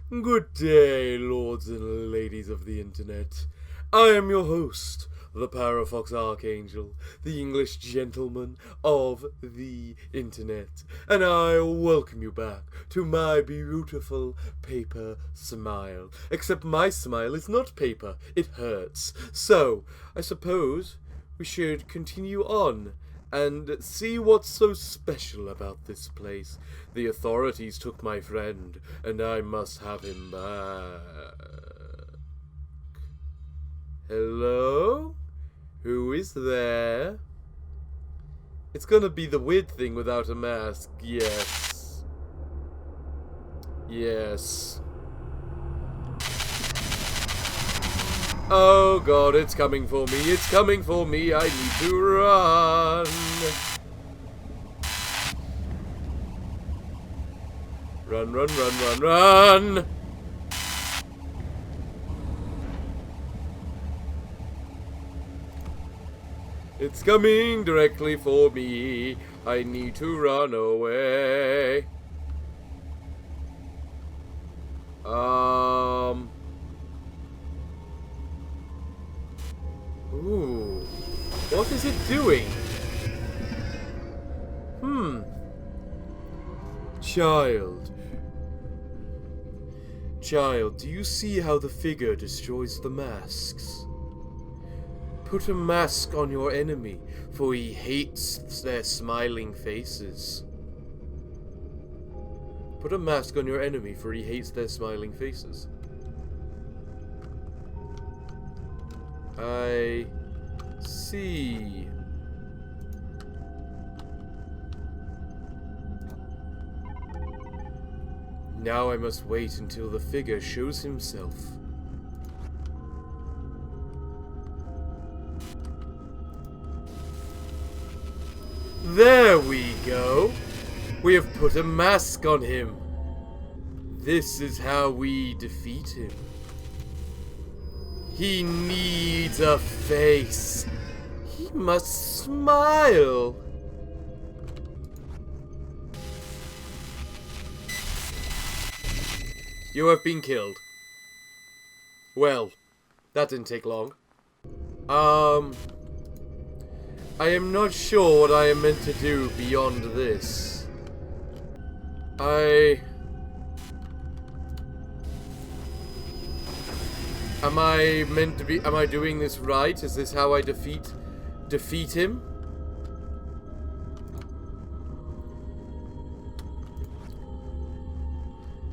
Good day, lords and ladies of the internet. I am your host, the Parafox Archangel, the English gentleman of the internet, and I welcome you back to my beautiful paper smile. Except my smile is not paper, it hurts. So, I suppose we should continue on and see what's so special about this place. The authorities took my friend, and I must have him back. Hello? Who is there? It's gonna be the weird thing without a mask. Yes. Yes. Oh god, it's coming for me, it's coming for me, I need to run! Run, run, run, run, run! It's coming directly for me, I need to run away. Ooh. What is it doing? Child, do you see how the figure destroys the masks? Put a mask on your enemy, for he hates their smiling faces. Put a mask on your enemy, for he hates their smiling faces. I see. Now I must wait until the figure shows himself. There we go! We have put a mask on him. This is how we defeat him. He needs a face. He must smile. You have been killed. Well, that didn't take long. I am not sure what I am meant to do beyond this. Am I doing this right? Is this how I defeat him?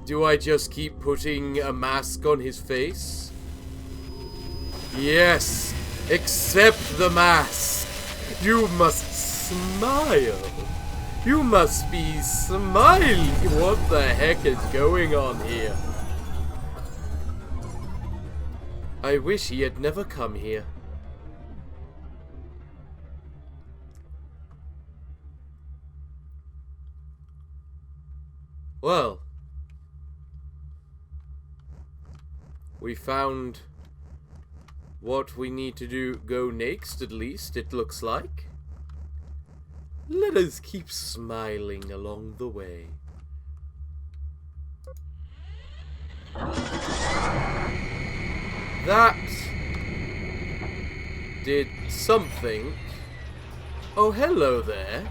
Do I just keep putting a mask on his face? Yes! Accept the mask! You must smile! You must be smiling! What the heck is going on here? I wish he had never come here. Well, we found what we need to go next, at least, it looks like. Let us keep smiling along the way. That did something. Oh, hello there.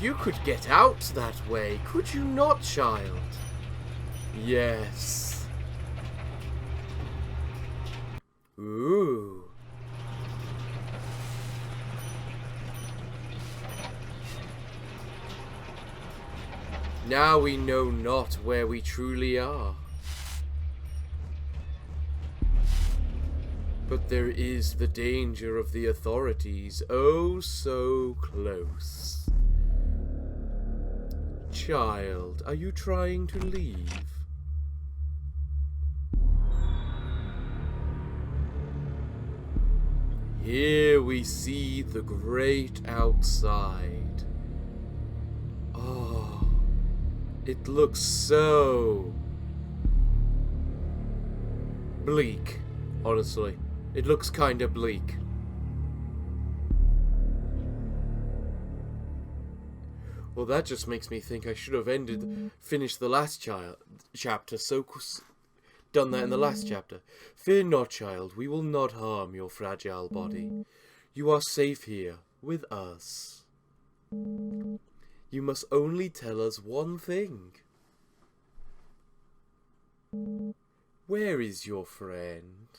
You could get out that way, could you not, child? Yes. Ooh. Now we know not where we truly are. But there is the danger of the authorities, oh so close. Child, are you trying to leave? Here we see the great outside. Oh, it looks so bleak, honestly. It looks kinda bleak. Well, that just makes me think I should have finished the last chapter, done that in the last chapter. Fear not, child, we will not harm your fragile body. You are safe here, with us. You must only tell us one thing. Where is your friend?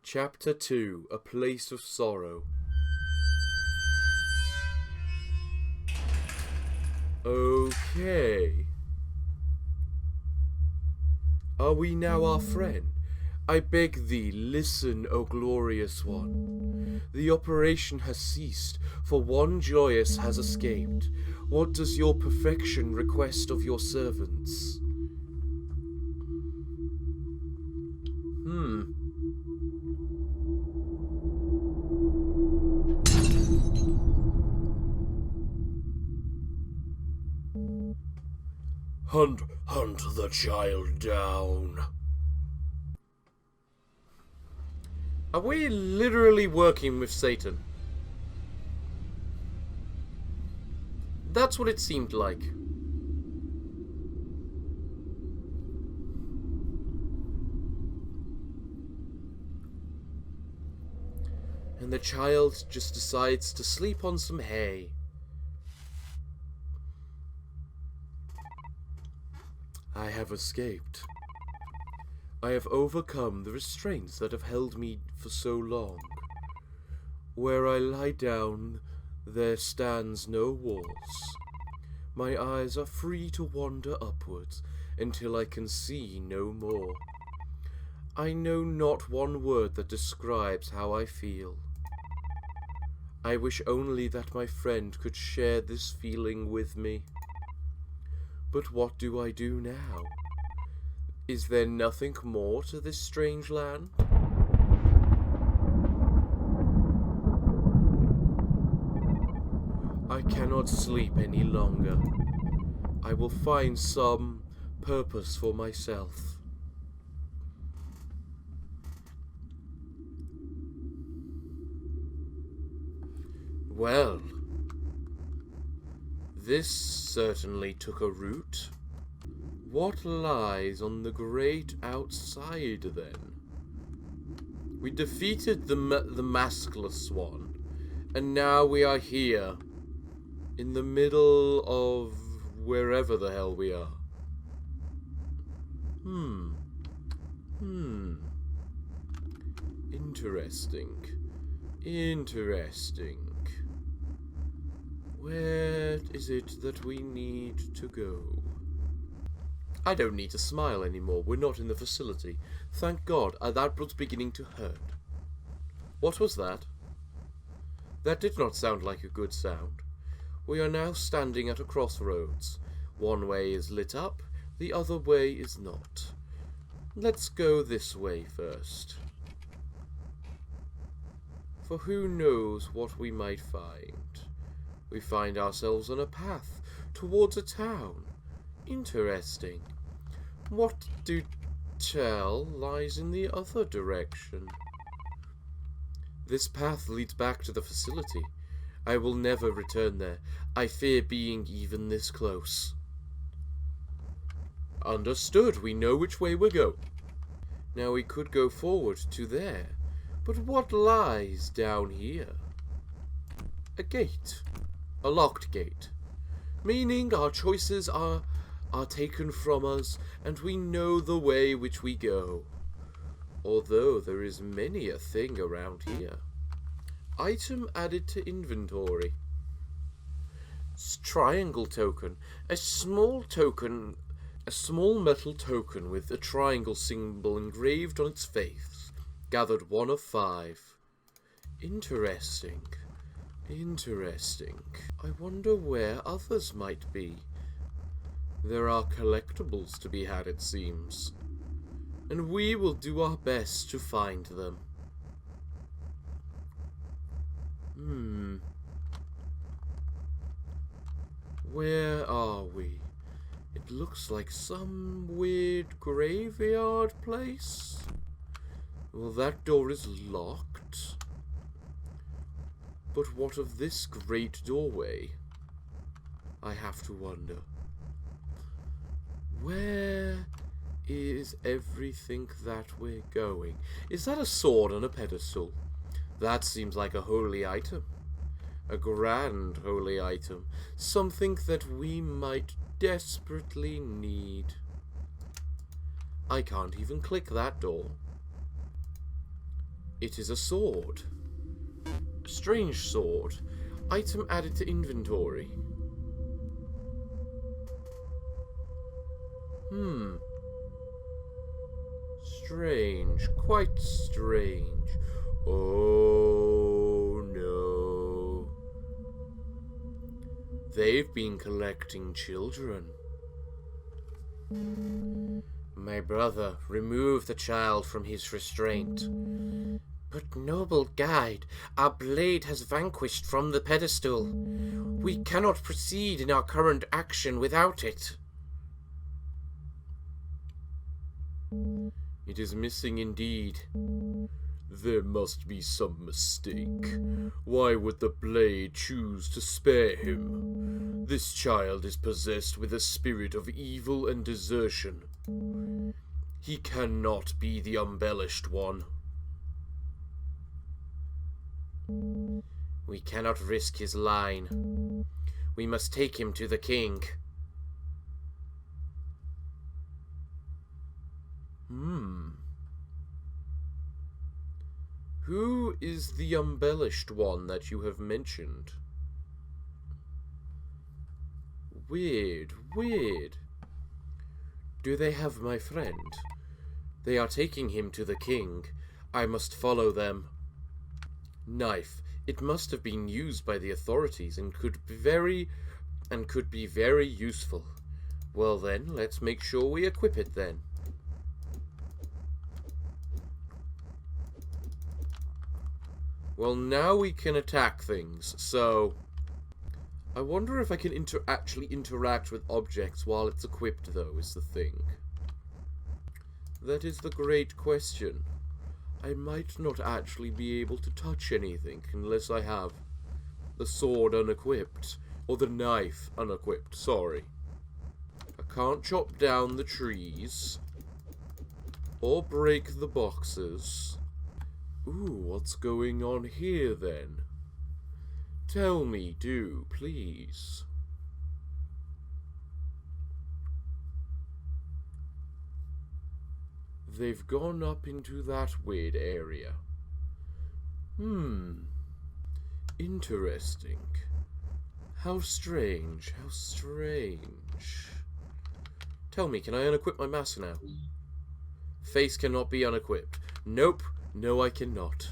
Chapter 2, A Place of Sorrow. Okay. Are we now our friend? I beg thee, listen, O glorious one. The operation has ceased, for one joyous has escaped. What does your perfection request of your servants? Hunt the child down. Are we literally working with Satan? That's what it seemed like. And the child just decides to sleep on some hay. I have escaped. I have overcome the restraints that have held me for so long. Where I lie down, there stands no walls. My eyes are free to wander upwards until I can see no more. I know not one word that describes how I feel. I wish only that my friend could share this feeling with me. But what do I do now? Is there nothing more to this strange land? I cannot sleep any longer. I will find some purpose for myself. Well, this certainly took a route. What lies on the great outside, then? We defeated the maskless one, and now we are here, in the middle of wherever the hell we are. Interesting. Where is it that we need to go? I don't need to smile anymore. We're not in the facility. Thank God. That was beginning to hurt. What was that? That did not sound like a good sound. We are now standing at a crossroads. One way is lit up, the other way is not. Let's go this way first. For who knows what we might find. We find ourselves on a path towards a town. Interesting. What do tell lies in the other direction? This path leads back to the facility. I will never return there. I fear being even this close. Understood. We know which way we're going. Now we could go forward to there. But what lies down here? A gate. A locked gate. Meaning our choices are taken from us, and we know the way which we go. Although there is many a thing around here. Item added to inventory. Triangle token. A small metal token with a triangle symbol engraved on its face. Gathered 1 of 5. Interesting. I wonder where others might be. There are collectibles to be had, it seems. And we will do our best to find them. Where are we? It looks like some weird graveyard place. Well, that door is locked. But what of this great doorway? I have to wonder. Where is everything that we're going? Is that a sword on a pedestal? That seems like a holy item. A grand holy item. Something that we might desperately need. I can't even click that door. It is a sword. A strange sword. Item added to inventory. Strange. Quite strange. Oh no. They've been collecting children. My brother, remove the child from his restraint. But noble guide, our blade has vanquished from the pedestal. We cannot proceed in our current action without it. It is missing indeed. There must be some mistake. Why would the blade choose to spare him? This child is possessed with a spirit of evil and desertion. He cannot be the embellished one. We cannot risk his line. We must take him to the king. Who is the embellished one that you have mentioned? Weird, weird. Do they have my friend? They are taking him to the king. I must follow them. Knife. It must have been used by the authorities and could be very useful. Well then, let's make sure we equip it then. Well, now we can attack things, so I wonder if I can actually interact with objects while it's equipped, though, is the thing. That is the great question. I might not actually be able to touch anything unless I have the sword unequipped, or the knife unequipped, sorry. I can't chop down the trees, or break the boxes. Ooh, what's going on here, then? Tell me, do, please. They've gone up into that weird area. Interesting. How strange, how strange. Tell me, can I unequip my mask now? Face cannot be unequipped. Nope. No, I cannot.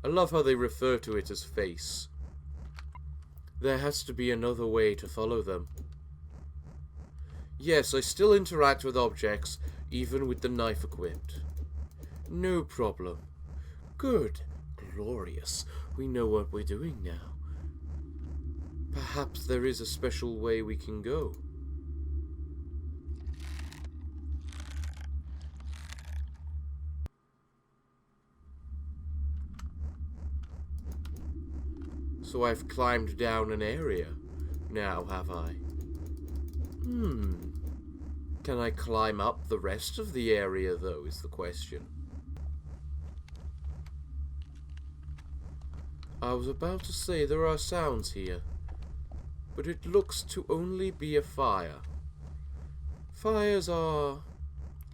I love how they refer to it as face. There has to be another way to follow them. Yes, I still interact with objects, even with the knife equipped. No problem. Good. Glorious. We know what we're doing now. Perhaps there is a special way we can go. So I've climbed down an area now, have I? Can I climb up the rest of the area, though, is the question. I was about to say there are sounds here, but it looks to only be a fire. Fires are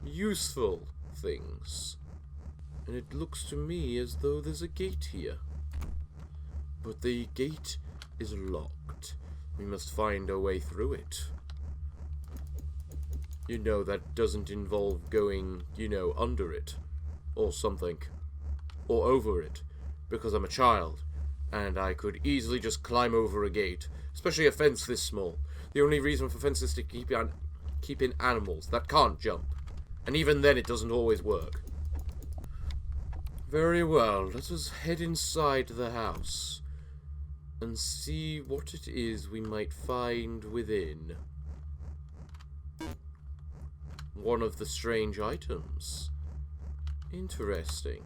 useful things, and it looks to me as though there's a gate here. But the gate is locked. We must find a way through it. You know, that doesn't involve going, under it. Or something. Or over it. Because I'm a child. And I could easily just climb over a gate. Especially a fence this small. The only reason for fences is to keep in animals that can't jump. And even then it doesn't always work. Very well, let us head inside the house and see what it is we might find within. One of the strange items Interesting.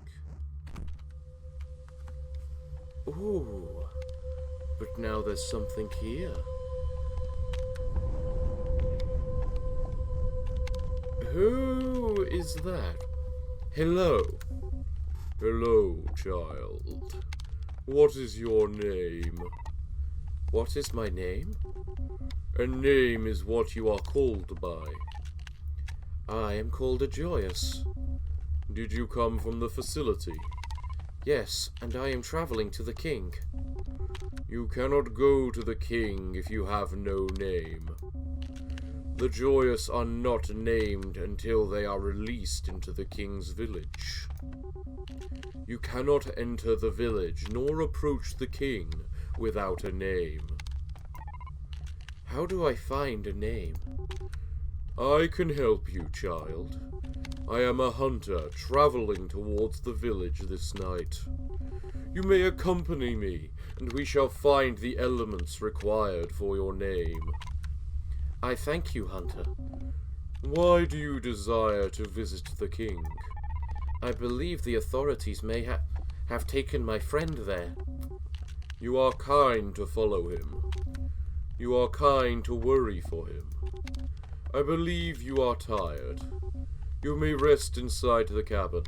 Ooh. But now there's something here. Who is that? Hello. Hello, child. What is your name? What is my name? A name is what you are called by. I am called a Joyous. Did you come from the facility? Yes, and I am traveling to the king. You cannot go to the king if you have no name. The Joyous are not named until they are released into the king's village. You cannot enter the village nor approach the king without a name. How do I find a name? I can help you, child. I am a hunter traveling towards the village this night. You may accompany me, and we shall find the elements required for your name. I thank you, hunter. Why do you desire to visit the king? I believe the authorities may have taken my friend there. You are kind to follow him. You are kind to worry for him. I believe you are tired. You may rest inside the cabin.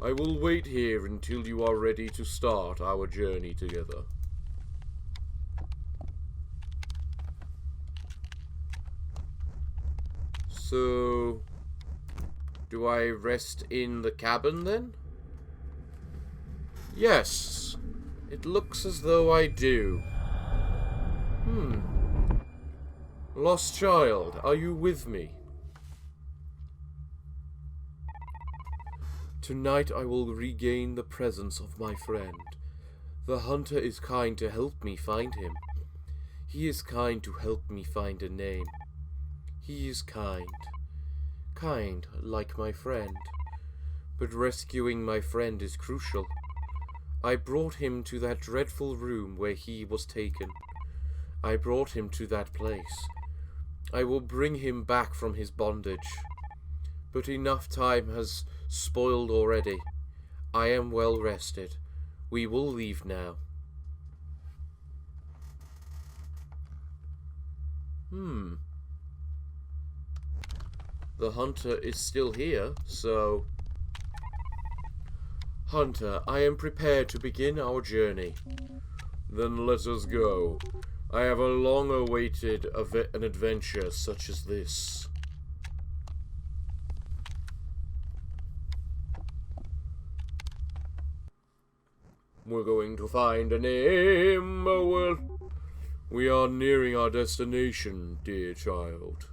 I will wait here until you are ready to start our journey together. So, do I rest in the cabin then? Yes, it looks as though I do. Lost child, are you with me? Tonight I will regain the presence of my friend. The hunter is kind to help me find him. He is kind to help me find a name. He is kind. Kind like my friend. But rescuing my friend is crucial. I brought him to that dreadful room where he was taken. I brought him to that place. I will bring him back from his bondage. But enough time has spoiled already. I am well rested. We will leave now. The hunter is still here, so... Hunter, I am prepared to begin our journey. Then let us go. I have a long-awaited an adventure such as this. We're going to find a name. Well, we are nearing our destination, dear child.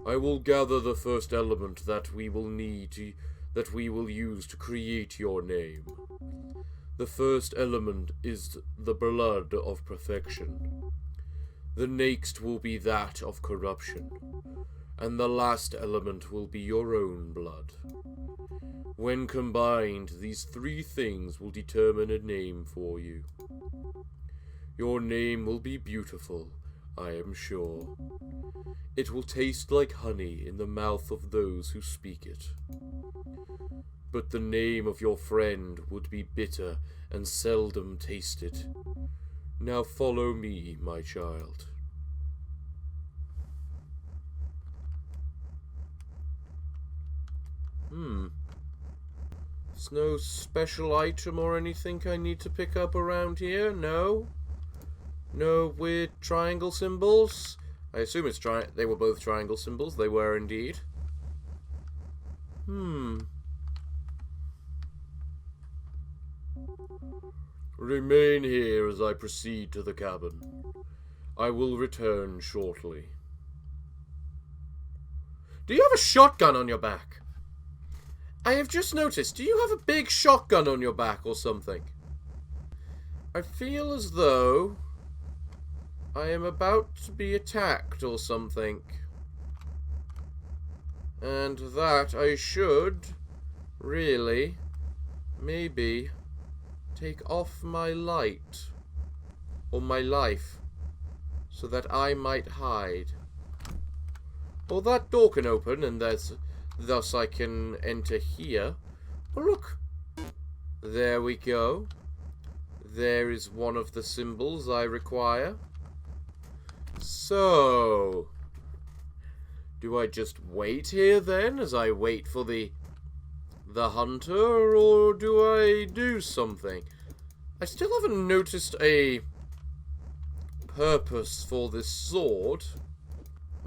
I will gather the first element that we will use to create your name. The first element is the blood of perfection. The next will be that of corruption. And the last element will be your own blood. When combined, these three things will determine a name for you. Your name will be beautiful, I am sure. It will taste like honey in the mouth of those who speak it. But the name of your friend would be bitter and seldom tasted. Now follow me, my child. There's no special item or anything I need to pick up around here, no? No weird triangle symbols? I assume they were both triangle symbols. They were indeed. Remain here as I proceed to the cabin. I will return shortly. Do you have a shotgun on your back? I have just noticed, do you have a big shotgun on your back or something? I feel as though I am about to be attacked or something. And that I should, really, maybe, take off my light, or my life, so that I might hide. Well, that door can open, and there's Thus I can enter here. Oh, look! There we go. There is one of the symbols I require. So, do I just wait here then, as I wait for the hunter, or do I do something? I still haven't noticed a purpose for this sword.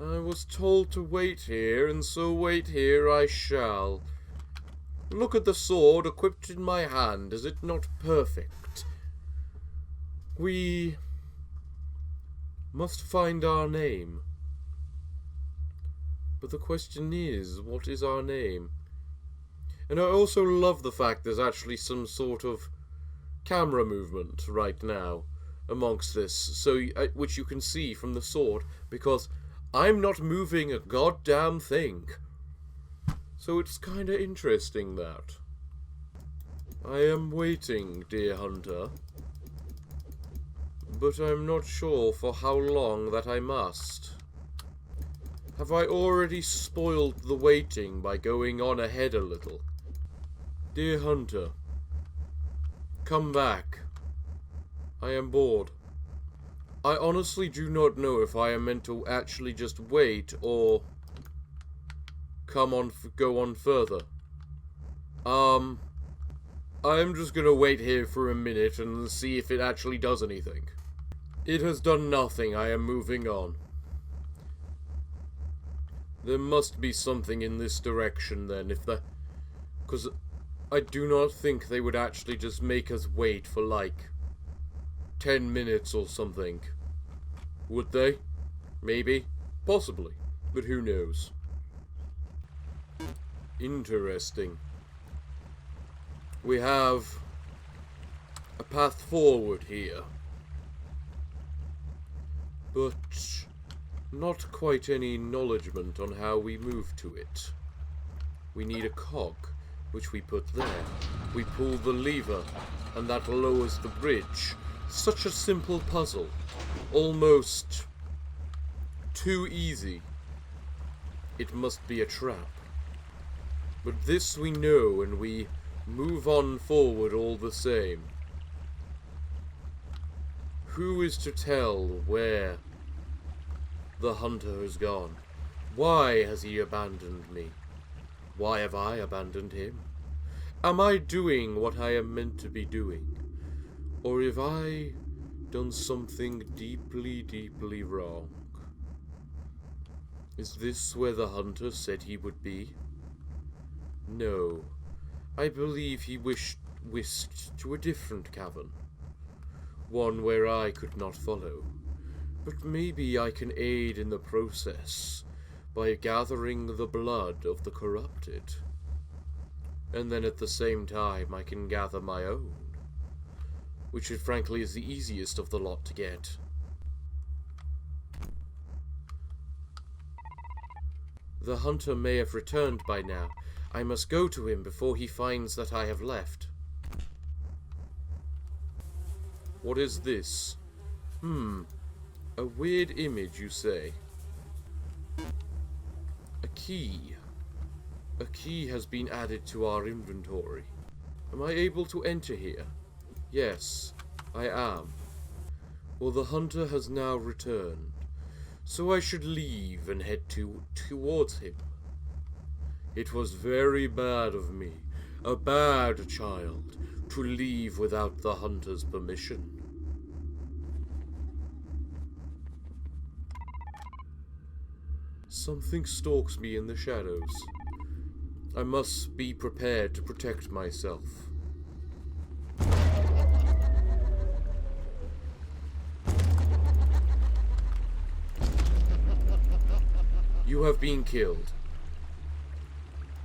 I was told to wait here, and so wait here I shall. Look at the sword equipped in my hand. Is it not perfect? We must find our name. But the question is, what is our name? And I also love the fact there's actually some sort of camera movement right now amongst this, so which you can see from the sword, because I'm not moving a goddamn thing. So it's kinda interesting that. I am waiting, dear hunter, but I'm not sure for how long that I must. Have I already spoiled the waiting by going on ahead a little? Dear hunter, come back. I am bored. I honestly do not know if I am meant to actually just wait or go on further. I'm just gonna wait here for a minute and see if it actually does anything. It has done nothing. I am moving on. There must be something in this direction then, because I do not think they would actually just make us wait for like 10 minutes or something. Would they? Maybe. Possibly. But who knows? Interesting. We have a path forward here, but not quite any acknowledgement on how we move to it. We need a cog, which we put there. We pull the lever, and that lowers the bridge. Such a simple puzzle. Almost too easy. It must be a trap. But this we know, and we move on forward all the same. Who is to tell where the hunter has gone? Why has he abandoned me? Why have I abandoned him? Am I doing what I am meant to be doing? Or have I done something deeply, deeply wrong? Is this where the hunter said he would be? No. I believe he whisked to a different cavern. One where I could not follow. But maybe I can aid in the process by gathering the blood of the corrupted. And then at the same time I can gather my own. Which frankly is the easiest of the lot to get. The hunter may have returned by now. I must go to him before he finds that I have left. What is this? A weird image, you say? A key. A key has been added to our inventory. Am I able to enter here? Yes, I am. Well, the hunter has now returned, so I should leave and head towards him. It was very bad of me, a bad child, to leave without the hunter's permission. Something stalks me in the shadows. I must be prepared to protect myself. You have been killed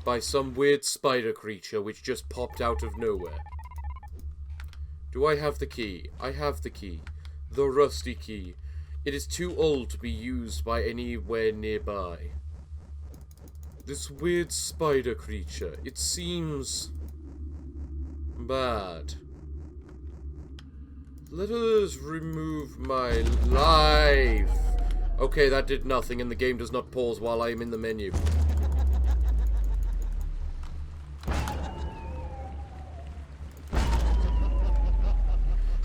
by some weird spider creature which just popped out of nowhere. Do I have the key? I have the key. The rusty key. It is too old to be used by anywhere nearby. This weird spider creature, it seems bad. Let us remove my life. Okay, that did nothing, and the game does not pause while I am in the menu.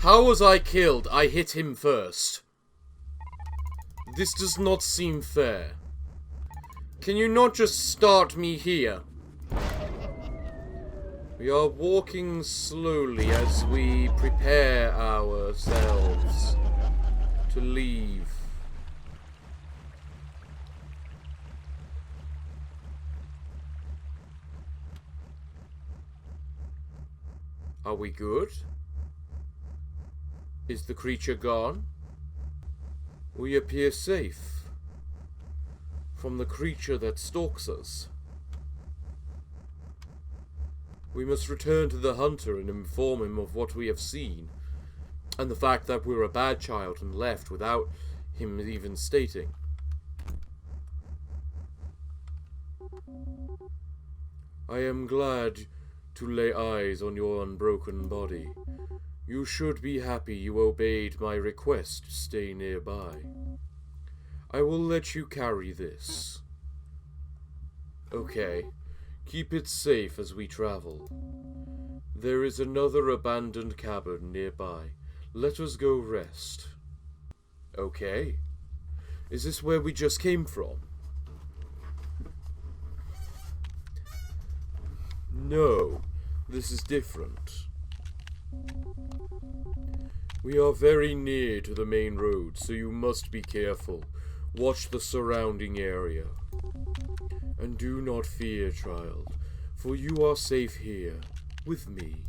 How was I killed? I hit him first. This does not seem fair. Can you not just start me here? We are walking slowly as we prepare ourselves to leave. Are we good? Is the creature gone? We appear safe from the creature that stalks us. We must return to the hunter and inform him of what we have seen, and the fact that we're a bad child and left without him even stating. I am glad to lay eyes on your unbroken body. You should be happy you obeyed my request to stay nearby. I will let you carry this. Okay, keep it safe as we travel. There is another abandoned cabin nearby. Let us go rest. Okay. Is this where we just came from? No, this is different. We are very near to the main road, so you must be careful. Watch the surrounding area. And do not fear, child, for you are safe here, with me.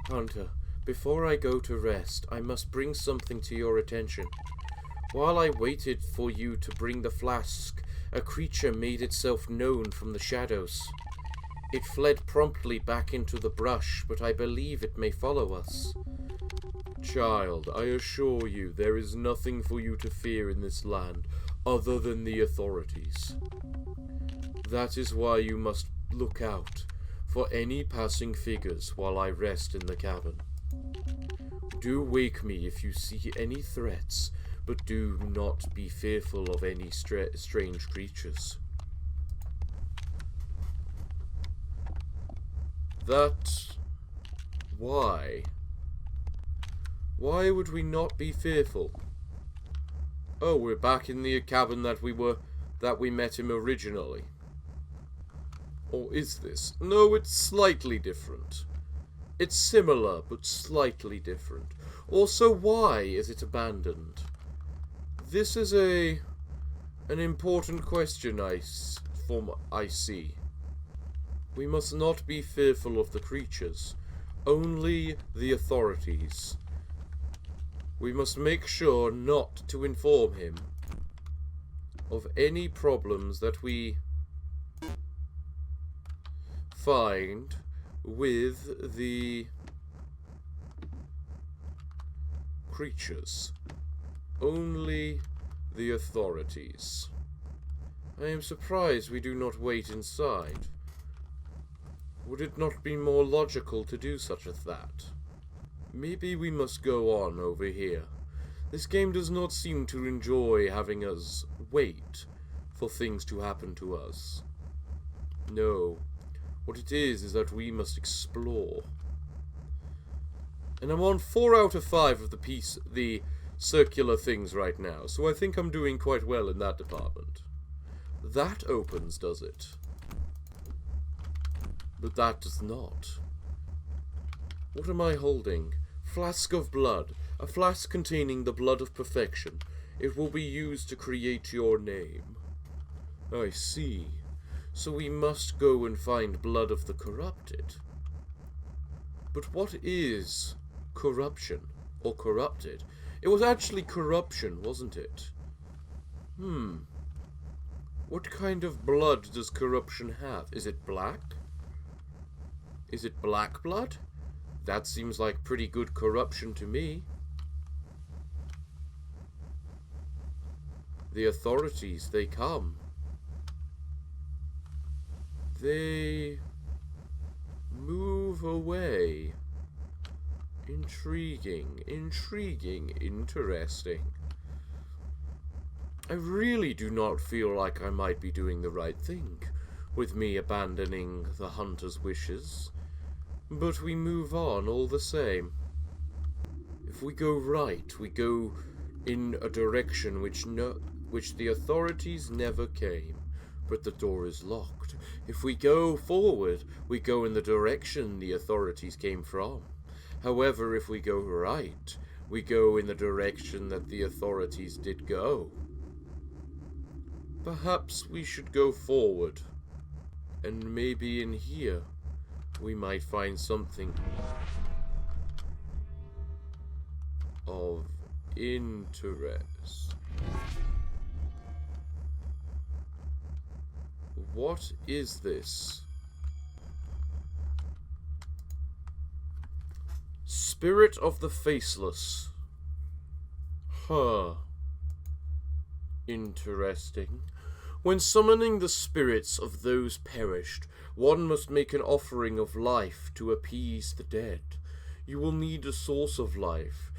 Hunter, before I go to rest, I must bring something to your attention. While I waited for you to bring the flask, a creature made itself known from the shadows. It fled promptly back into the brush, but I believe it may follow us. Child, I assure you, there is nothing for you to fear in this land, other than the authorities. That is why you must look out for any passing figures while I rest in the cabin. Do wake me if you see any threats, but do not be fearful of any strange creatures. Why? Why would we not be fearful? Oh, we're back in the cabin that we met him originally. Or is this? No, it's slightly different. It's similar, but slightly different. Also, why is it abandoned? This is an important question I see. We must not be fearful of the creatures, only the authorities. We must make sure not to inform him of any problems that we find with the creatures. Only the authorities. I am surprised we do not wait inside. Would it not be more logical to do such as that? Maybe we must go on over here. This game does not seem to enjoy having us wait for things to happen to us. No. What it is that we must explore. And I'm on 4 out of 5 of the circular things right now, so I think I'm doing quite well in that department. That opens, does it? But that does not. What am I holding? Flask of blood. A flask containing the blood of perfection. It will be used to create your name. I see. So we must go and find blood of the corrupted. But what is corruption? Or corrupted? It was actually corruption, wasn't it? What kind of blood does corruption have? Is it black? Is it black blood? That seems like pretty good corruption to me. The authorities, they come. They move away. Intriguing, interesting. I really do not feel like I might be doing the right thing with me abandoning the hunter's wishes. But we move on all the same. If we go right, we go in a direction which the authorities never came, but the door is locked. If we go forward, we go in the direction the authorities came from. However, if we go right, we go in the direction that the authorities did go. Perhaps we should go forward, and maybe in here we might find something of interest. What is this? Spirit of the faceless. Huh. Interesting. When summoning the spirits of those perished, one must make an offering of life to appease the dead. You will need a source of life,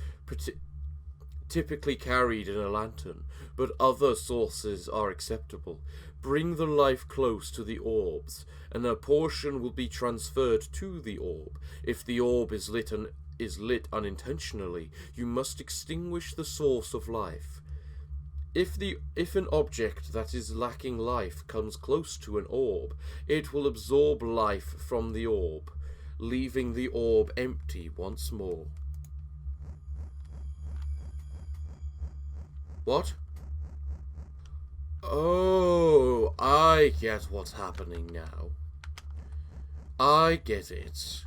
typically carried in a lantern, but other sources are acceptable. Bring the life close to the orbs, and a portion will be transferred to the orb. If the orb is lit unintentionally, you must extinguish the source of life. If an object that is lacking life comes close to an orb, it will absorb life from the orb, leaving the orb empty once more. What? Oh, I get what's happening now. I get it.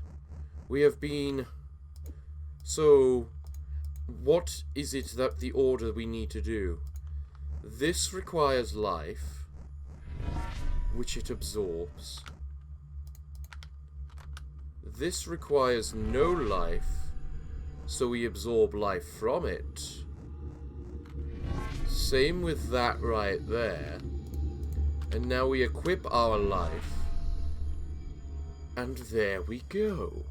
We have been... So, what is it that the order we need to do? This requires life, which it absorbs. This requires no life, so we absorb life from it. Same with that right there. And now we equip our life. And there we go.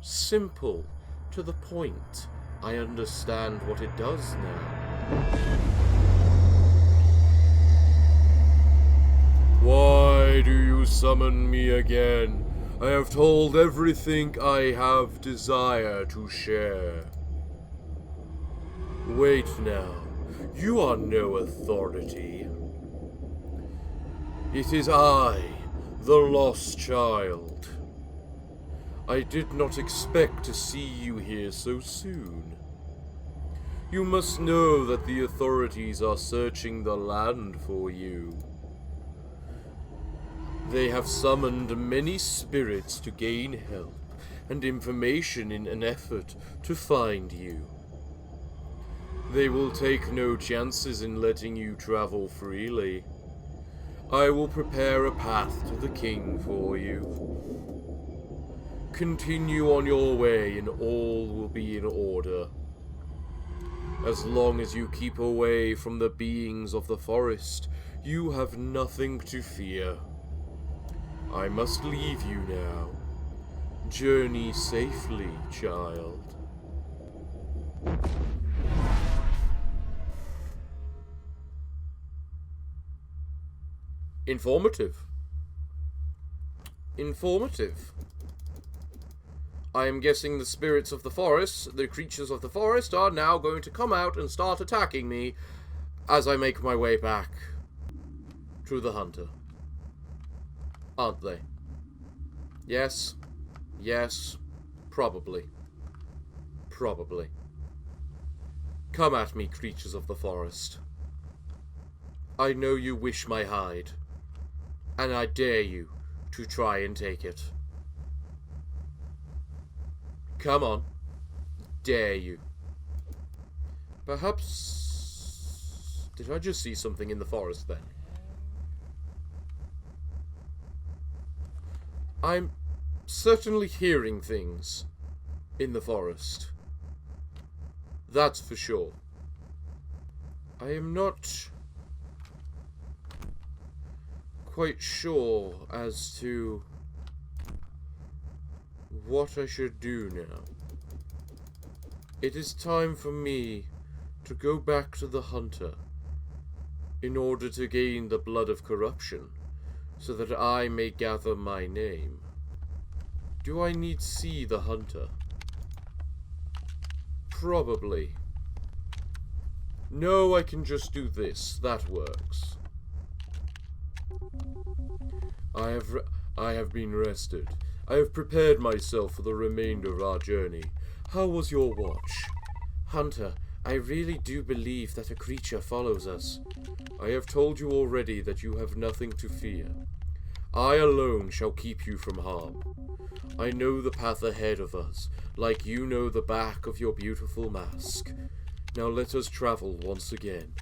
Simple, to the point. I understand what it does now. Why do you summon me again? I have told everything I have desire to share. Wait now. You are no authority. It is I, the lost child. I did not expect to see you here so soon. You must know that the authorities are searching the land for you. They have summoned many spirits to gain help and information in an effort to find you. They will take no chances in letting you travel freely. I will prepare a path to the king for you. Continue on your way and all will be in order. As long as you keep away from the beings of the forest, you have nothing to fear. I must leave you now. Journey safely, child. Informative. I am guessing the spirits of the forest, the creatures of the forest, are now going to come out and start attacking me as I make my way back to the hunter. Aren't they? Yes. Yes. Probably. Probably. Come at me, creatures of the forest. I know you wish my hide, and I dare you to try and take it. Come on. Dare you. Perhaps... Did I just see something in the forest then? I'm certainly hearing things in the forest. That's for sure. I am not quite sure as to what I should do now. It is time for me to go back to the hunter in order to gain the blood of corruption, so that I may gather my name. Do I need see the hunter? Probably. No, I can just do this. That works. I have been rested. I have prepared myself for the remainder of our journey. How was your watch? Hunter, I really do believe that a creature follows us. I have told you already that you have nothing to fear. I alone shall keep you from harm. I know the path ahead of us, like you know the back of your beautiful mask. Now let us travel once again.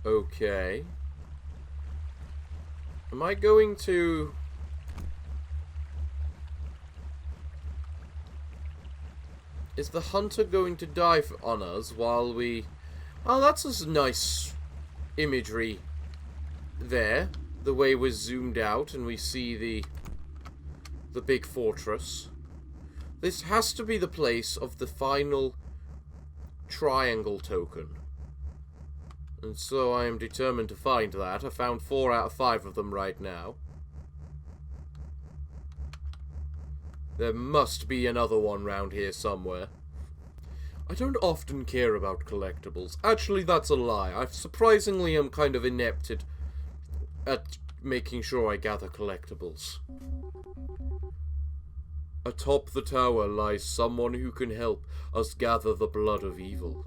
Okay. Am I going to... Is the hunter going to die on us while we... Oh, that's a nice imagery there. The way we're zoomed out and we see the big fortress. This has to be the place of the final triangle token. And so I am determined to find that. I found 4 out of 5 of them right now. There must be another one round here somewhere. I don't often care about collectibles. Actually, that's a lie. I surprisingly am kind of inept at making sure I gather collectibles. Atop the tower lies someone who can help us gather the blood of evil.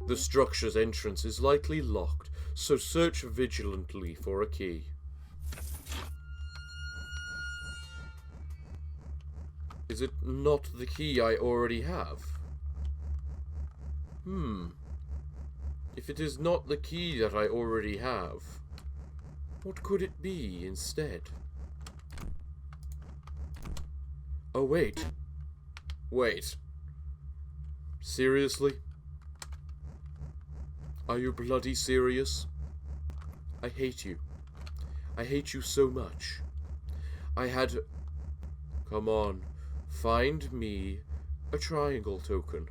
The structure's entrance is likely locked, so search vigilantly for a key. Is it not the key I already have? If it is not the key that I already have, what could it be instead? Oh, wait. Wait. Seriously? Are you bloody serious? I hate you. I hate you so much. I had... Come on. Find me a triangle token.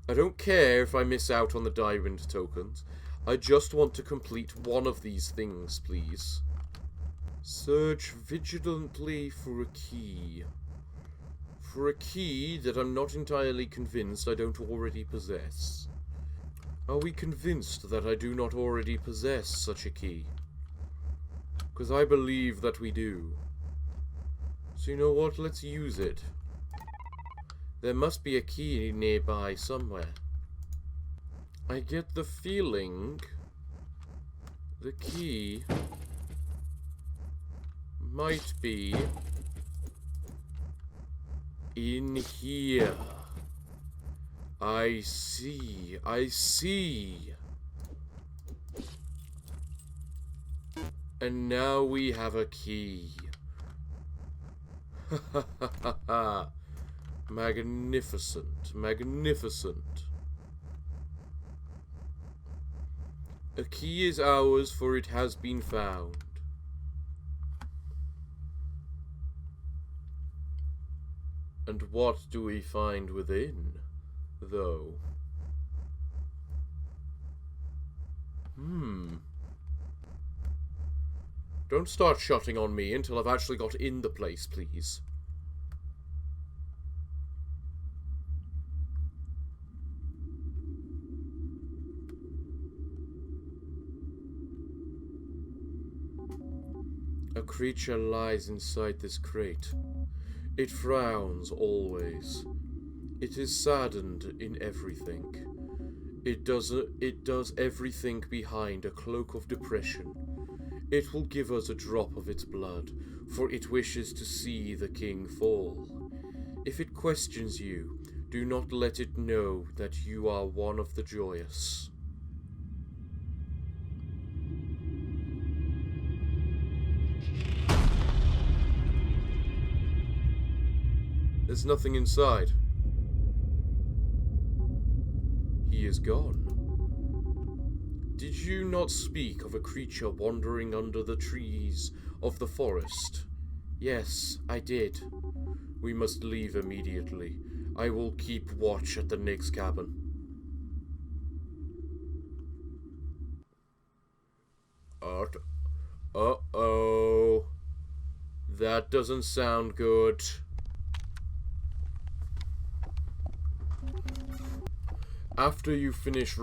I don't care if I miss out on the diamond tokens. I just want to complete one of these things, please. Search vigilantly for a key. For a key that I'm not entirely convinced I don't already possess. Are we convinced that I do not already possess such a key? Because I believe that we do. So you know what? Let's use it. There must be a key nearby somewhere. I get the feeling the key might be in here. I see. I see. And now we have a key. Ha ha ha ha ha. Magnificent. Magnificent. A key is ours, for it has been found. And what do we find within, though? Don't start shutting on me until I've actually got in the place, please. A creature lies inside this crate. It frowns always. It is saddened in everything. It does everything behind a cloak of depression. It will give us a drop of its blood, for it wishes to see the king fall. If it questions you, do not let it know that you are one of the joyous. There's nothing inside. He is gone. Did you not speak of a creature wandering under the trees of the forest? Yes, I did. We must leave immediately. I will keep watch at the next cabin. Uh-oh. That doesn't sound good. After you finish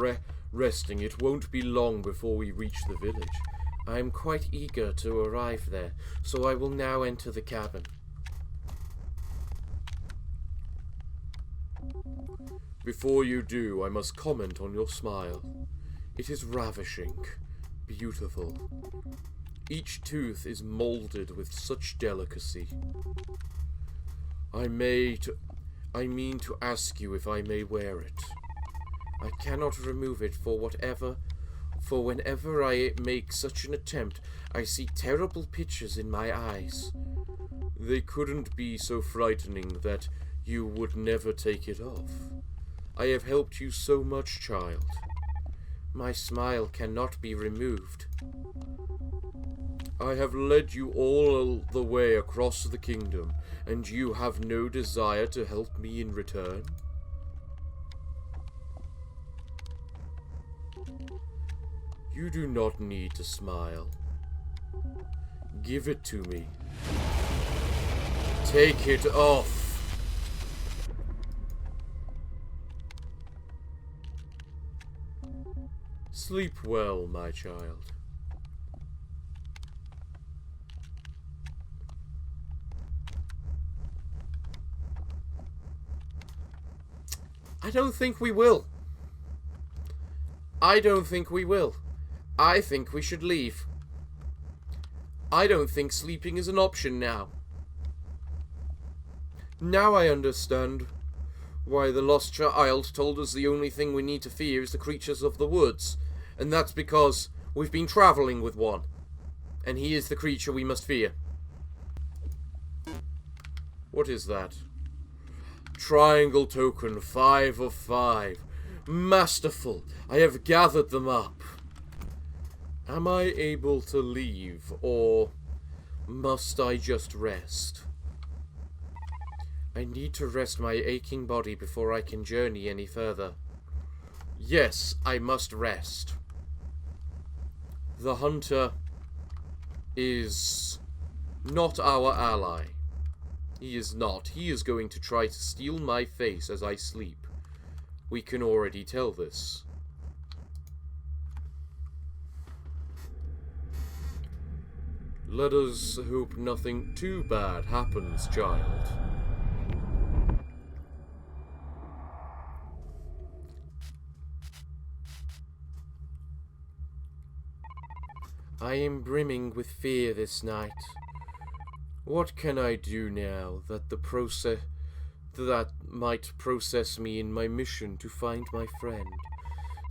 resting, it won't be long before we reach the village. I am quite eager to arrive there, so I will now enter the cabin. Before you do, I must comment on your smile. It is ravishing, beautiful. Each tooth is molded with such delicacy. I mean to ask you if I may wear it. I cannot remove it for whenever I make such an attempt, I see terrible pictures in my eyes. They couldn't be so frightening that you would never take it off. I have helped you so much, child. My smile cannot be removed. I have led you all the way across the kingdom, and you have no desire to help me in return? You do not need to smile. Give it to me. Take it off. Sleep well, my child. I don't think we will. I don't think we will. I think we should leave. I don't think sleeping is an option now. Now I understand why the lost child told us the only thing we need to fear is the creatures of the woods. And that's because we've been travelling with one. And he is the creature we must fear. What is that? Triangle token, 5 of 5. Masterful. I have gathered them up. Am I able to leave, or must I just rest? I need to rest my aching body before I can journey any further. Yes, I must rest. The hunter is not our ally. He is not. He is going to try to steal my face as I sleep. We can already tell this. Let us hope nothing too bad happens, child. I am brimming with fear this night. What can I do now that might process me in my mission to find my friend?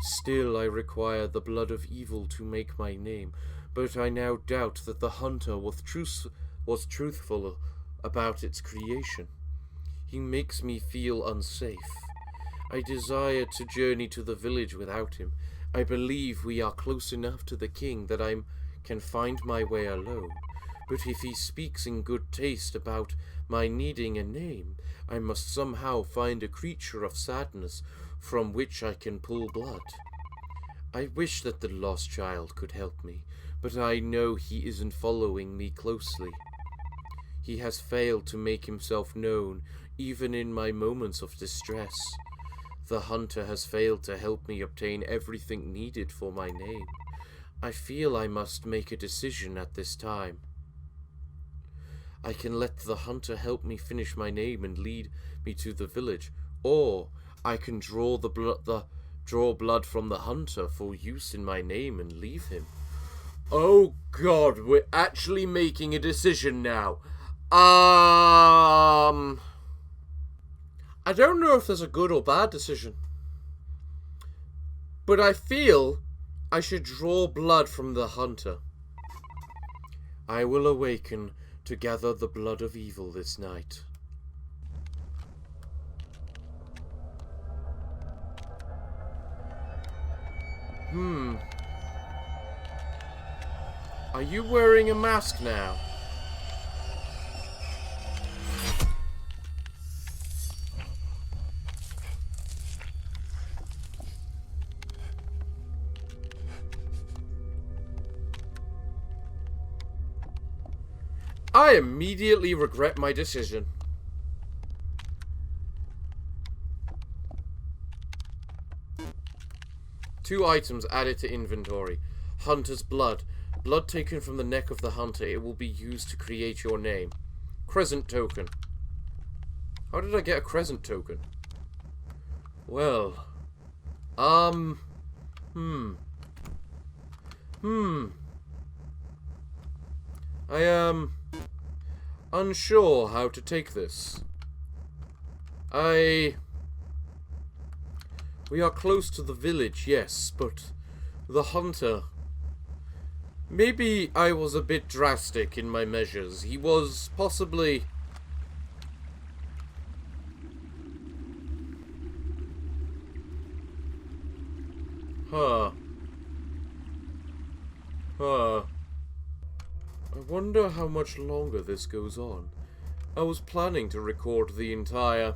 Still, I require the blood of evil to make my name, but I now doubt that the hunter was truthful about its creation. He makes me feel unsafe. I desire to journey to the village without him. I believe we are close enough to the king that I can find my way alone. But if he speaks in good taste about my needing a name, I must somehow find a creature of sadness from which I can pull blood. I wish that the lost child could help me, but I know he isn't following me closely. He has failed to make himself known, even in my moments of distress. The hunter has failed to help me obtain everything needed for my name. I feel I must make a decision at this time. I can let the hunter help me finish my name and lead me to the village, or I can draw blood from the hunter for use in my name and leave him. Oh God, we're actually making a decision now. I don't know if there's a good or bad decision, but I feel I should draw blood from the hunter. I will awaken to gather the blood of evil this night. Are you wearing a mask now? I immediately regret my decision. Two items added to inventory. Hunter's blood. Blood taken from the neck of the hunter. It will be used to create your name. Crescent token. How did I get a crescent token? Well, I am unsure how to take this. We are close to the village, yes, but the hunter... Maybe I was a bit drastic in my measures. He was possibly... I wonder how much longer this goes on. I was planning to record the entire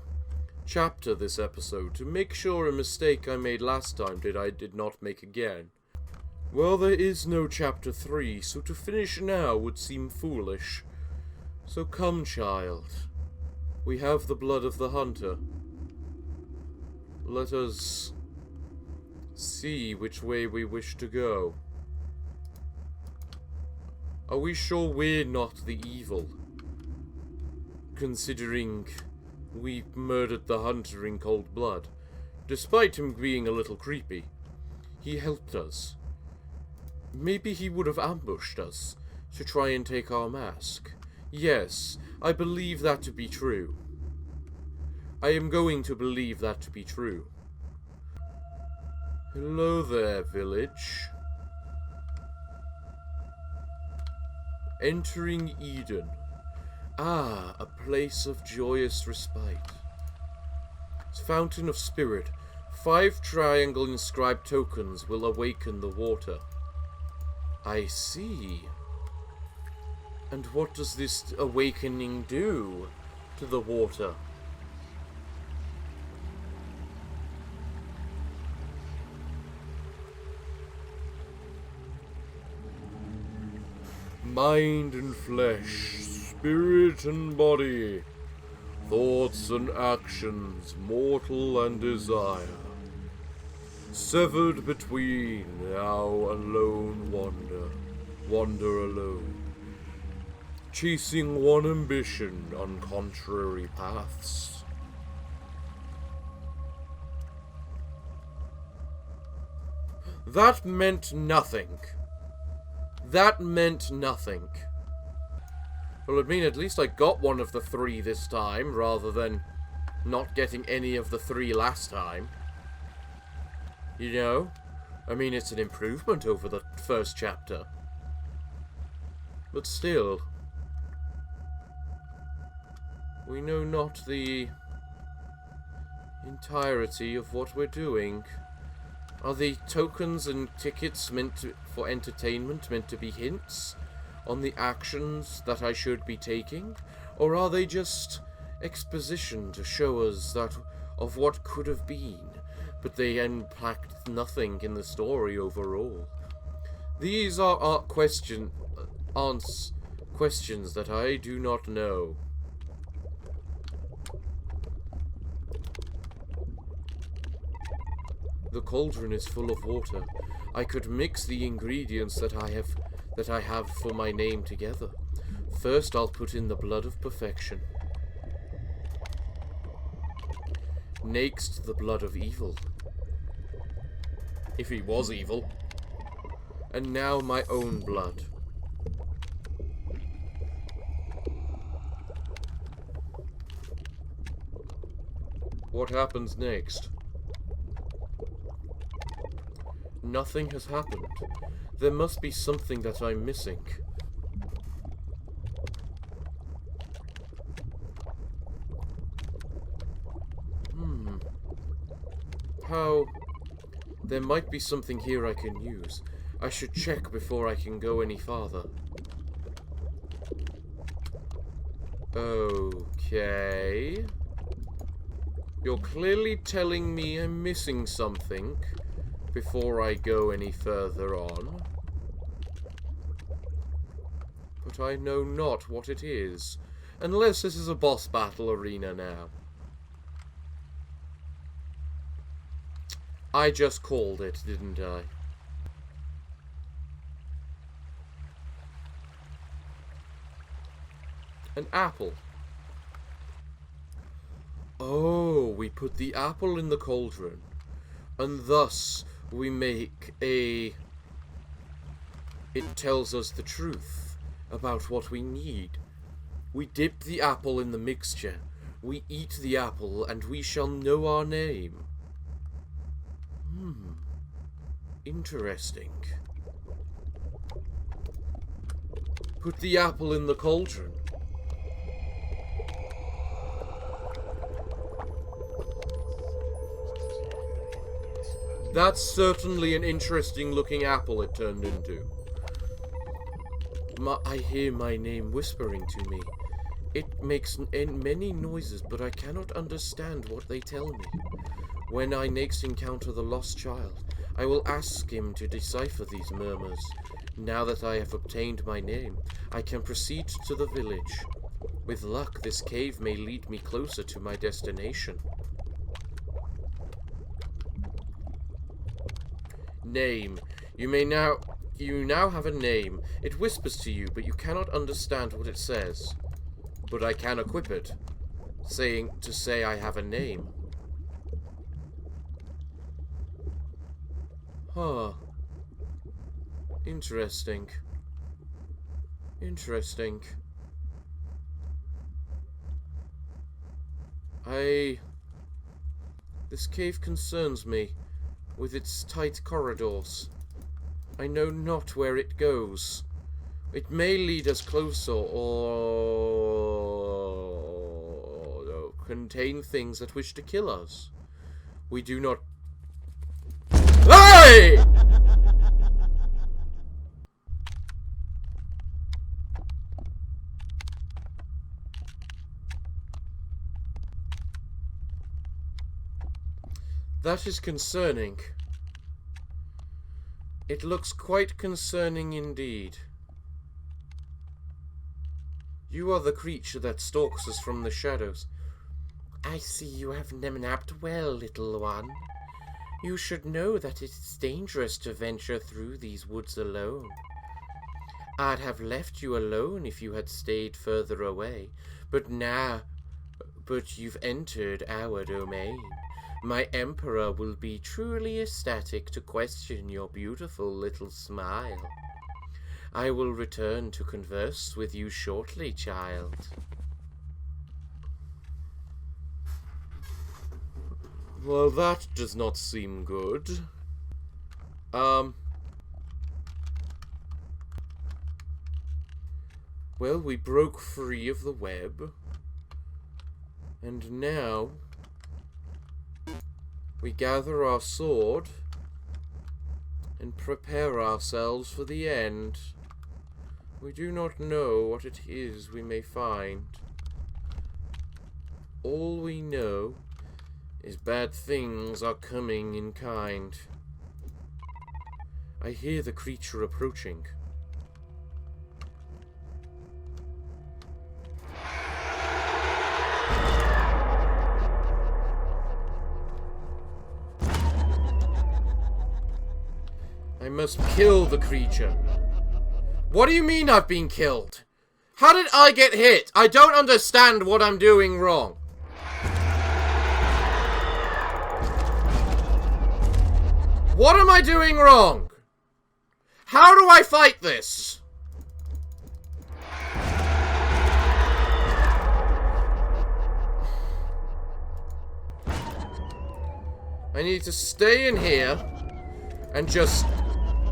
chapter this episode to make sure a mistake I made last time I did not make again. Well, there is no chapter 3, so to finish now would seem foolish. So come, child. We have the blood of the hunter. Let us see which way we wish to go. Are we sure we're not the evil? Considering we murdered the hunter in cold blood. Despite him being a little creepy, he helped us. Maybe he would have ambushed us to try and take our mask. Yes, I believe that to be true. I am going to believe that to be true. Hello there, village. Entering Eden. Ah, a place of joyous respite. Fountain of Spirit. 5 triangle inscribed tokens will awaken the water. I see. And what does this awakening do to the water? Mind and flesh, spirit and body, thoughts and actions, mortal and desire. Severed between, now alone wander alone. Chasing one ambition on contrary paths. That meant nothing. That meant nothing. Well, I mean, at least I got one of the 3 this time, rather than not getting any of the 3 last time. You know? I mean, it's an improvement over the first chapter. But still, we know not the entirety of what we're doing. Are the tokens and tickets for entertainment meant to be hints on the actions that I should be taking? Or are they just exposition to show us that of what could have been, but they impact nothing in the story overall? These are questions that I do not know. The cauldron is full of water. I could mix the ingredients that I have for my name together. First, I'll put in the blood of perfection. Next, the blood of evil. If he was evil. And now my own blood. What happens next? Nothing has happened. There must be something that I'm missing. How? There might be something here I can use. I should check before I can go any farther. Okay. You're clearly telling me I'm missing something before I go any further on. But but I know not what it is. Unless this is a boss battle arena now. I just called it, didn't I? An apple. Oh, we put the apple in the cauldron, and thus we make a... It tells us the truth about what we need. We dip the apple in the mixture, we eat the apple, and we shall know our name. Interesting. Put the apple in the cauldron. That's certainly an interesting looking apple it turned into. I hear my name whispering to me. It makes many noises, but I cannot understand what they tell me. When I next encounter the lost child, I will ask him to decipher these murmurs. Now that I have obtained my name, I can proceed to the village. With luck, this cave may lead me closer to my destination. Name. You now have a name. It whispers to you, but you cannot understand what it says. But I can equip it, to say I have a name. Huh. Interesting. Interesting. This cave concerns me, with its tight corridors. I know not where it goes. It may lead us closer, or contain things that wish to kill us. We do not... Hey! That is concerning. It looks quite concerning indeed. You are the creature that stalks us from the shadows. I see you have napped well, little one. You should know that it is dangerous to venture through these woods alone. I'd have left you alone if you had stayed further away, but you've entered our domain. My Emperor will be truly ecstatic to question your beautiful little smile. I will return to converse with you shortly, child. Well, that does not seem good. Well, we broke free of the web. And now... we gather our sword and prepare ourselves for the end. We do not know what it is we may find. All we know is bad things are coming in kind. I hear the creature approaching. I must kill the creature. What do you mean I've been killed? How did I get hit? I don't understand what I'm doing wrong. What am I doing wrong? How do I fight this? I need to stay in here and just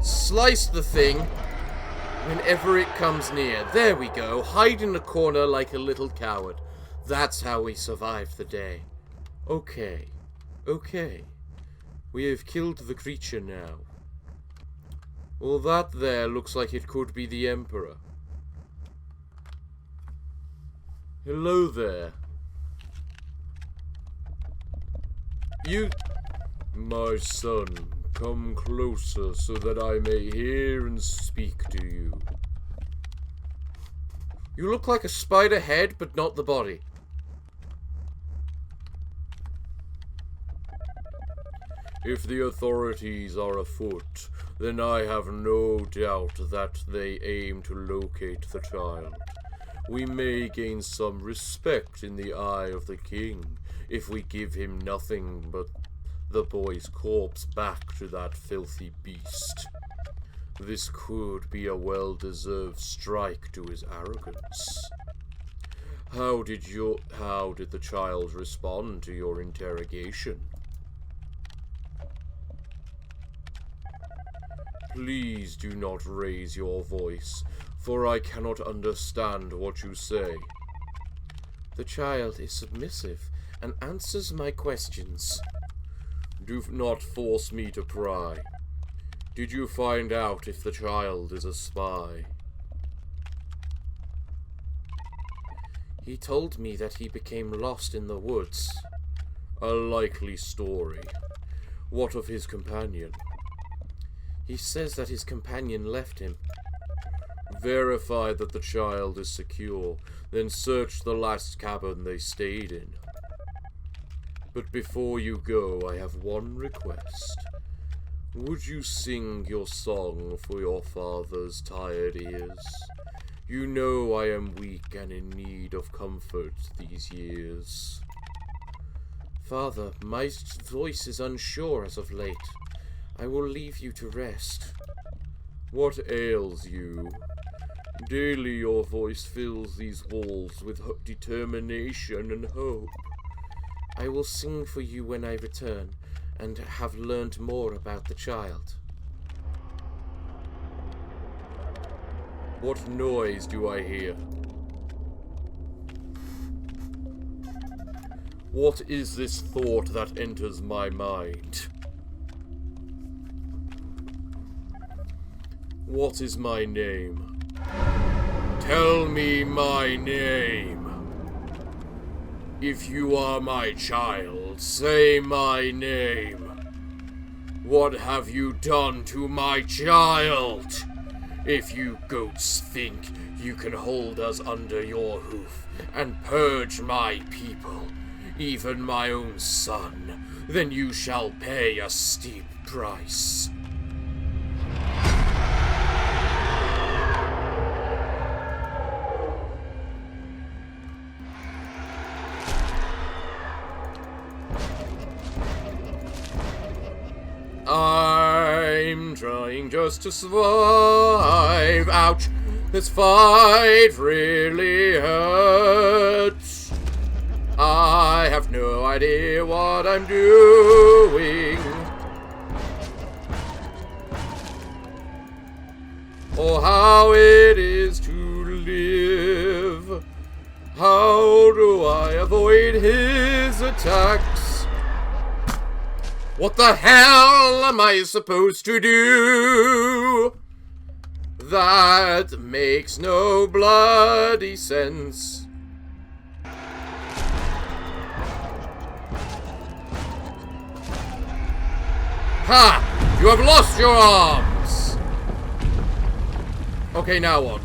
slice the thing whenever it comes near. There we go. Hide in a corner like a little coward. That's how we survive the day. Okay. Okay. We have killed the creature now. Well, that there looks like it could be the Emperor. Hello there. You... My son, come closer so that I may hear and speak to you. You look like a spider head, but not the body. If the authorities are afoot, then I have no doubt that they aim to locate the child. We may gain some respect in the eye of the king if we give him nothing but the boy's corpse back to that filthy beast. This could be a well-deserved strike to his arrogance. How did the child respond to your interrogation? Please do not raise your voice, for I cannot understand what you say. The child is submissive and answers my questions. Do not force me to pry. Did you find out if the child is a spy? He told me that he became lost in the woods. A likely story. What of his companion? He says that his companion left him. Verify that the child is secure, then search the last cabin they stayed in. But before you go, I have one request. Would you sing your song for your father's tired ears? You know I am weak and in need of comfort these years. Father, my voice is unsure as of late. I will leave you to rest. What ails you? Daily your voice fills these walls with determination and hope. I will sing for you when I return, and have learned more about the child. What noise do I hear? What is this thought that enters my mind? What is my name? Tell me my name. If you are my child, say my name. What have you done to my child? If you goats think you can hold us under your hoof and purge my people, even my own son, then you shall pay a steep price. I'm trying just to survive. Ouch! This fight really hurts. I have no idea what I'm doing, or how it is to live. How do I avoid his attacks? What the hell am I supposed to do? That makes no bloody sense. Ha! You have lost your arms! Okay, now what?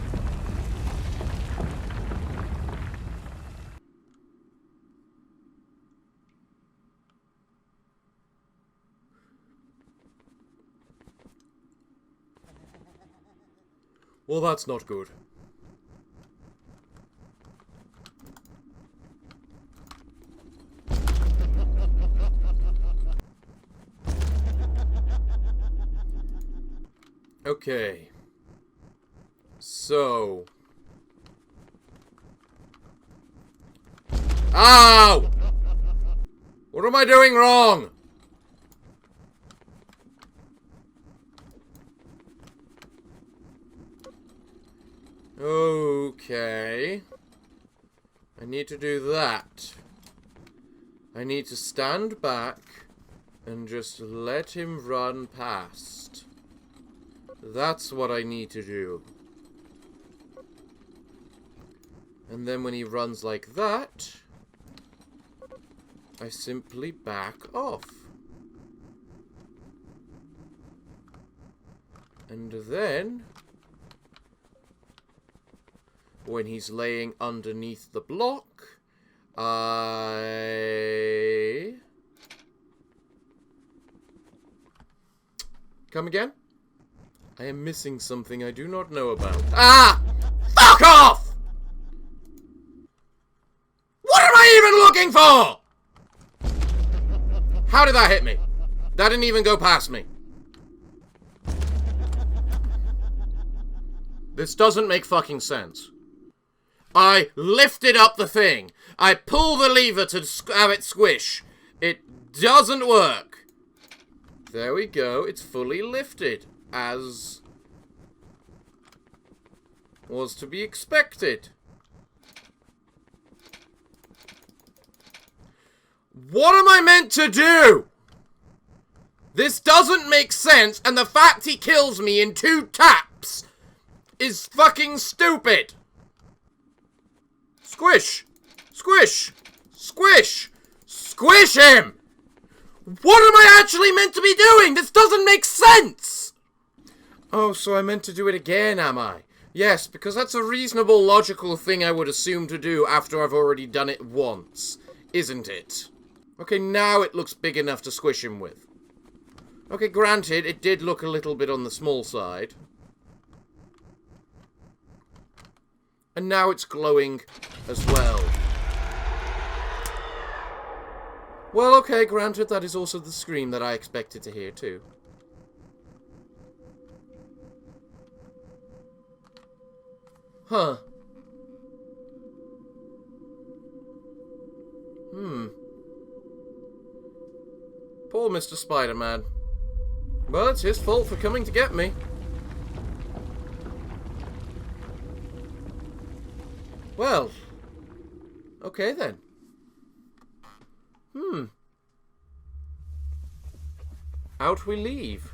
Well, that's not good. Okay. So. Ow! What am I doing wrong? Okay. I need to do that. I need to stand back and just let him run past. That's what I need to do. And then when he runs like that, I simply back off. And then, when he's laying underneath the block. Come again? I am missing something I do not know about. Ah! Fuck off! What am I even looking for? How did that hit me? That didn't even go past me. This doesn't make fucking sense. I lifted up the thing. I pull the lever to have it squish. It doesn't work. There we go. It's fully lifted, as was to be expected. What am I meant to do? This doesn't make sense, and the fact he kills me in 2 taps is fucking stupid. Squish! Squish! Squish! Squish him! What am I actually meant to be doing? This doesn't make sense! Oh, so I meant to do it again, am I? Yes, because that's a reasonable, logical thing I would assume to do after I've already done it once. Isn't it? Okay, now it looks big enough to squish him with. Okay, granted, it did look a little bit on the small side. And now it's glowing as well. Well, okay, granted, that is also the scream that I expected to hear, too. Huh. Poor Mr. Spider-Man. Well, it's his fault for coming to get me. Well, okay then. Out we leave.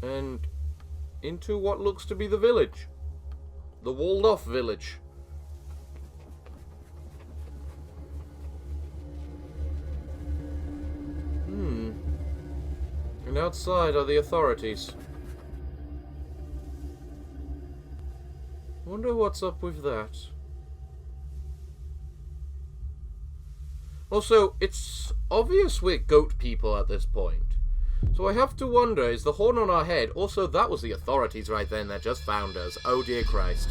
And into what looks to be the village. The walled-off village. And outside are the authorities. Wonder what's up with that. Also, it's obvious we're goat people at this point. So I have to wonder, is the horn on our head? Also, that was the authorities right then that just found us. Oh dear Christ.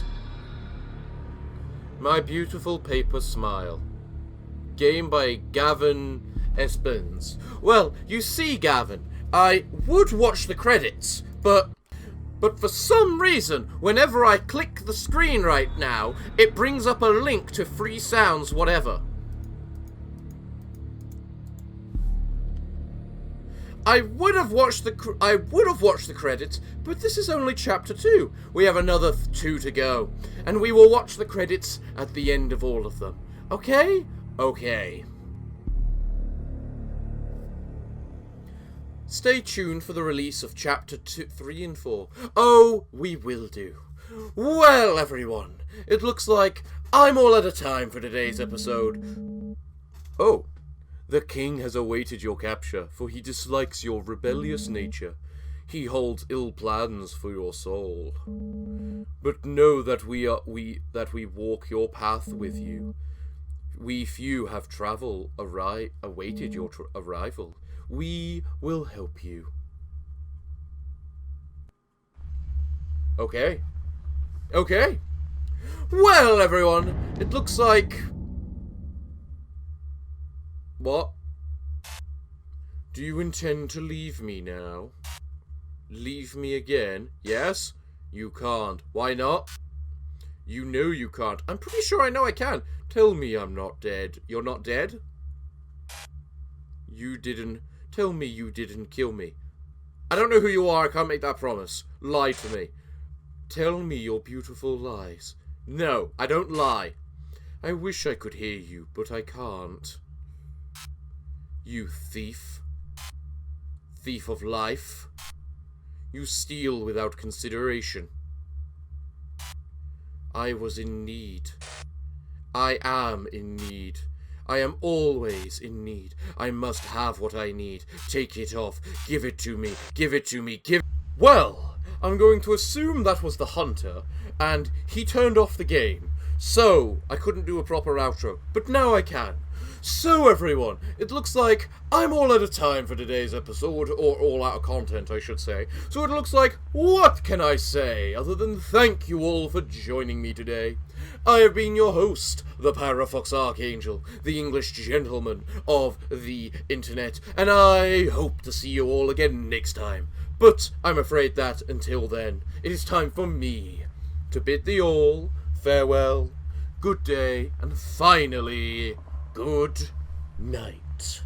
My Beautiful Paper Smile. Game by Gavin Espens. Well, you see, Gavin, I would watch the credits, but for some reason, whenever I click the screen right now, it brings up a link to Free Sounds whatever. I would have watched the credits, but this is only chapter 2. We have another 2 to go, and we will watch the credits at the end of all of them. Okay? Okay. Stay tuned for the release of chapter 2, 3 and 4. Oh, we will do. Well, everyone, it looks like I'm all out of time for today's episode. Oh. The king has awaited your capture, for he dislikes your rebellious nature. He holds ill plans for your soul. But know that we walk your path with you. We few have awaited your arrival. We will help you. Okay. Okay. Well, everyone, it looks like... What? Do you intend to leave me now? Leave me again? Yes? You can't. Why not? You know you can't. I'm pretty sure I know I can. Tell me I'm not dead. You're not dead? You didn't... Tell me you didn't kill me. I don't know who you are. I can't make that promise. Lie to me. Tell me your beautiful lies. No, I don't lie. I wish I could hear you, but I can't. You thief. Thief of life. You steal without consideration. I was in need. I am in need. I am always in need. I must have what I need. Take it off. Give it to me. Give it to me. Well, I'm going to assume that was the hunter, and he turned off the game. So, I couldn't do a proper outro, but now I can. So everyone, it looks like I'm all out of time for today's episode, or all out of content I should say. So it looks like, what can I say other than thank you all for joining me today. I have been your host, the Parafox Archangel, the English gentleman of the internet, and I hope to see you all again next time. But I'm afraid that, until then, it is time for me to bid thee all farewell, good day, and finally, good night.